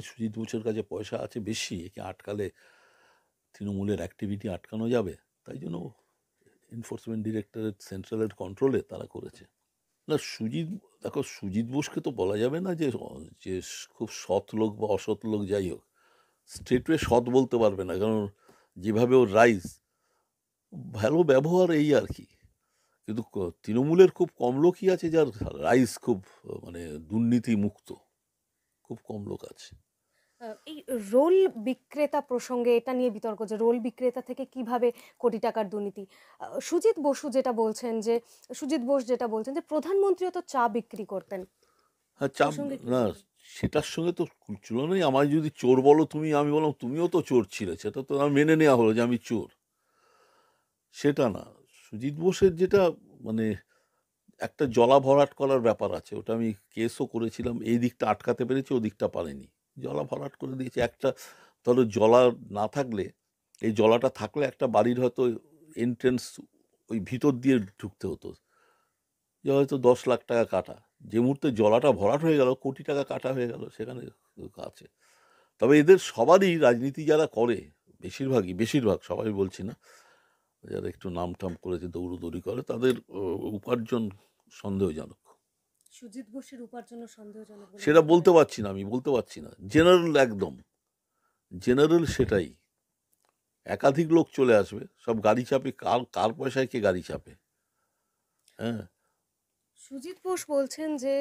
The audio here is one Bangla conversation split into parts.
সুজিত বোসের কাছে পয়সা আছে বেশি, একে আটকালে তৃণমূলের অ্যাক্টিভিটি আটকানো যাবে, তাই জন্য এনফোর্সমেন্ট ডিরেক্টরেট সেন্ট্রালের কন্ট্রোলে তারা করেছে। না সুজিত, দেখো সুজিত বোসকে তো বলা যাবে না যে যে খুব সৎ লোক বা অসৎ লোক, যাই হোক স্ট্রেটওয়ে সৎ বলতে পারবে না, কারণ যেভাবে ওর রাইজ, ভালো ব্যবহার এই আর কি। কিন্তু তৃণমূলের খুব কম লোকই আছে যার রাইজ খুব মানে দুর্নীতি মুক্ত, খুব কম লোক আছে। এই রোল বিক্রেতা প্রসঙ্গে এটা নিয়ে বিতর্ক যে রোল বিক্রেতা থেকে কিভাবে কোটি টাকার দুর্নীতি। সুজিত বোস যেটা বলছেন যে প্রধানমন্ত্রীও তো চা বিক্রি করতেন, হ্যাঁ, চাপ প্রসঙ্গে কি না, বলবেন? সেটার সঙ্গে তো তুলনাই। আমায় যদি চোর বলো তুমি, আমি বললাম তুমিও তো চোর ছিলে, সেটা তো আমার মেনে নেওয়া হলো যে আমি চোর, সেটা না। সুজিত বোসের যেটা মানে একটা জলা ভরাট করার ব্যাপার আছে, ওটা আমি কেসও করেছিলাম, এই দিকটা আটকাতে পেরেছি, ও দিকটা পারেনি, জলা ভরাট করে দিয়েছে একটা। ধরো জলা না থাকলে, এই জলাটা থাকলে একটা বাড়ির হয়তো এন্ট্রেন্স ওই ভিতর দিয়ে ঢুকতে হতো, যে হয়তো 10 লাখ টাকা কাটা, যে মুহূর্তে জলাটা ভরাট হয়ে গেল কোটি টাকা কাটা হয়ে গেল সেখানে আছে। তবে এদের সবারই রাজনীতি যারা করে, বেশিরভাগ সবাই বলছি না, যারা একটু নাম টাম করেছে দৌড়দৌড়ি করে, তাদের উপার্জন সন্দেহজনক। সুজিত বোসের উপার্জন সন্দেহজনক বলে সেটা মনে বলতে করেন? পারছি না, আমি বলতে পারছি না, জেনারেল একদম জেনারেল সেটাই। একাধিক লোক চলে আসবে, সব গাড়ি চাপে, কার কার পয়সায় কে গাড়ি চাপে? হ্যাঁ, সুজিত বোস বলছেন যে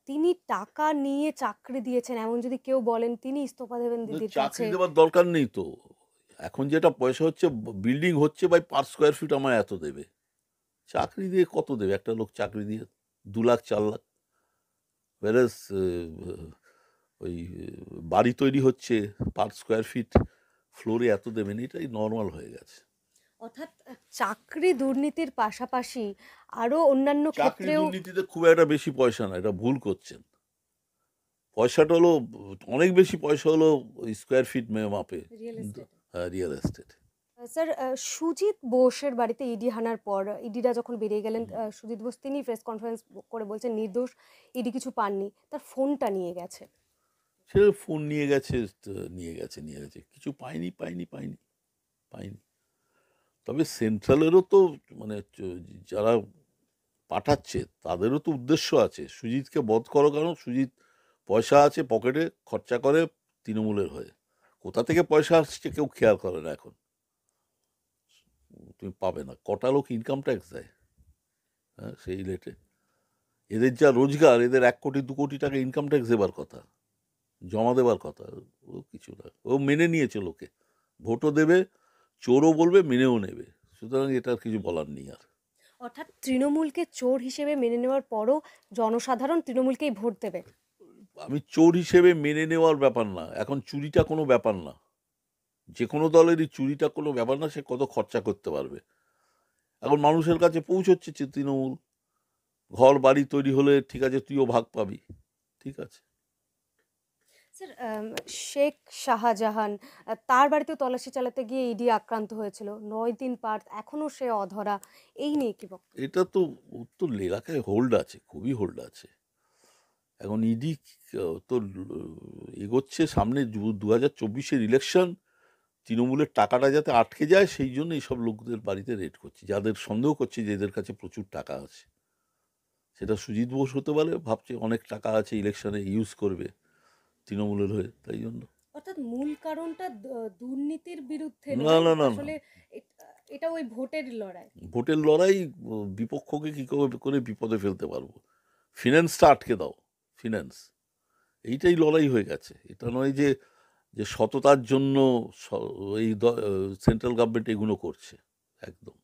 তিনি টাকা নিয়ে চাকরি দিয়েছেন, এমন যদি কেউ বলেন তিনি ইস্তফা দেবেন দিদির চাকরি কাছে। দেওয়ার দরকার নেই তো। এখন যেটা পয়সা হচ্ছে, বিল্ডিং হচ্ছে বাই পার স্কোয়ার ফিট আমায় এত দেবে, চাকরি দিয়ে কত দেবে একটা লোক? চাকরি দিয়ে 2 লাখ 4 লাখ, ওয়ারেস ওই বাড়ি তৈরি হচ্ছে পার স্কোয়ার ফিট ফ্লোরে এত দেবেন, এটাই নর্মাল হয়ে গেছে। অর্থাৎ চাকরি দুর্নীতির পাশাপাশি আরো অন্যান্য চাকরি ক্ষেত্রেও দুর্নীতিতে খুব একটা বেশি পয়সা না, এটা ভুল করছেন। পয়সাটা হলো অনেক বেশি, পয়সা হলো ওই স্কোয়ার ফিট মাপে। রিয়েল এস্টেটে। হ্যাঁ, রিয়েল এস্টেট। স্যার, সুজিত বোসের বাড়িতে ইডি হানার পর ইডিরা যখন বেরিয়ে গেলেন, সুজিত বোস তিনি প্রেস কনফারেন্স করে বলছেন নির্দোষ, ইডি কিছু পাননি, তার ফোনটা নিয়ে গেছে। সে ফোন নিয়ে গেছে, নিয়ে গেছে, কিছু পাইনি। তবে সেন্ট্রালেরও তো মানে যারা পাঠাচ্ছে তাদেরও তো উদ্দেশ্য আছে সুজিতকে বধ করো, কারণ সুজিত পয়সা আছে পকেটে, খরচা করে তৃণমূলের হয়ে। কোথা থেকে পয়সা আসছে কেউ খেয়াল করে না এখন, তুমি পাবে না। কটা লোক ইনকাম ট্যাক্স দেয়, হ্যাঁ, সেই রেটে এদের যা রোজগার, এদের 1 কোটি 2 কোটি টাকা ইনকাম ট্যাক্স দেবার কথা, জমা দেবার কথা। ও কিছু না, ও মেনে নিয়েছে লোকে, ভোটও দেবে, চোরও বলবে, মেনেও নেবে, সুতরাং এটার কিছু বলার নেই আর। অর্থাৎ তৃণমূলকে চোর হিসেবে মেনে নেওয়ার পরও জনসাধারণ তৃণমূলকেই ভোট দেবে। আমি চোর হিসেবে মেনে নেওয়ার ব্যাপার না, এখন চুরিটা কোনো ব্যাপার না, যে কোনো দলেরই চুরিটা কোনো ব্যাপার না, সে কত খরচা করতে পারবে। এখন মানুষের কাছে পৌঁছচ্ছে তৃণমূল, ঘর বাড়ি তৈরি হলে ঠিক আছে তুইও ভাগ পাবি, ঠিক আছে। স্যার, শেখ শাহজাহান, তার বাড়িতেও তল্লাশি চালাতে গিয়ে ইডি আক্রান্ত হয়েছিল, 9 দিন পার, এখনো সে অধরা, এই নিয়ে কি বক্তব্য? এটা তো, ওর তো এলাকায় হোল্ড আছে, খুবই হোল্ড আছে। এখন ইডি তো এগোচ্ছে সামনে 2024-এর ইলেকশন, তৃণমূলের টাকাটা যাতে আটকে যায় সেই জন্য এইসব লোকদের বাড়িতে রেড করছে, যাদের সন্দেহ করছে যে এদের কাছে প্রচুর টাকা আছে। সেটা সুজিত বোস হতে পারে, ভাবছে অনেক টাকা আছে, ইলেকশনে ইউজ করবে তৃণমূলের হয়ে, তাই জন্য। অর্থাৎ মূল কারণটা দুর্নীতির বিরুদ্ধে না নয়, না না না, আসলে এটা ওই ভোটের লড়াই। ভোটের লড়াই, বিপক্ষকে কি করে বিপদে ফেলতে পারবো, ফিনান্সটা আটকে দাও, ফিনান্স, এইটাই লড়াই হয়ে গেছে। এটা নয় যে যে সততার জন্য এই সেন্ট্রাল গভর্নমেন্ট এগুলো করছে, একদম।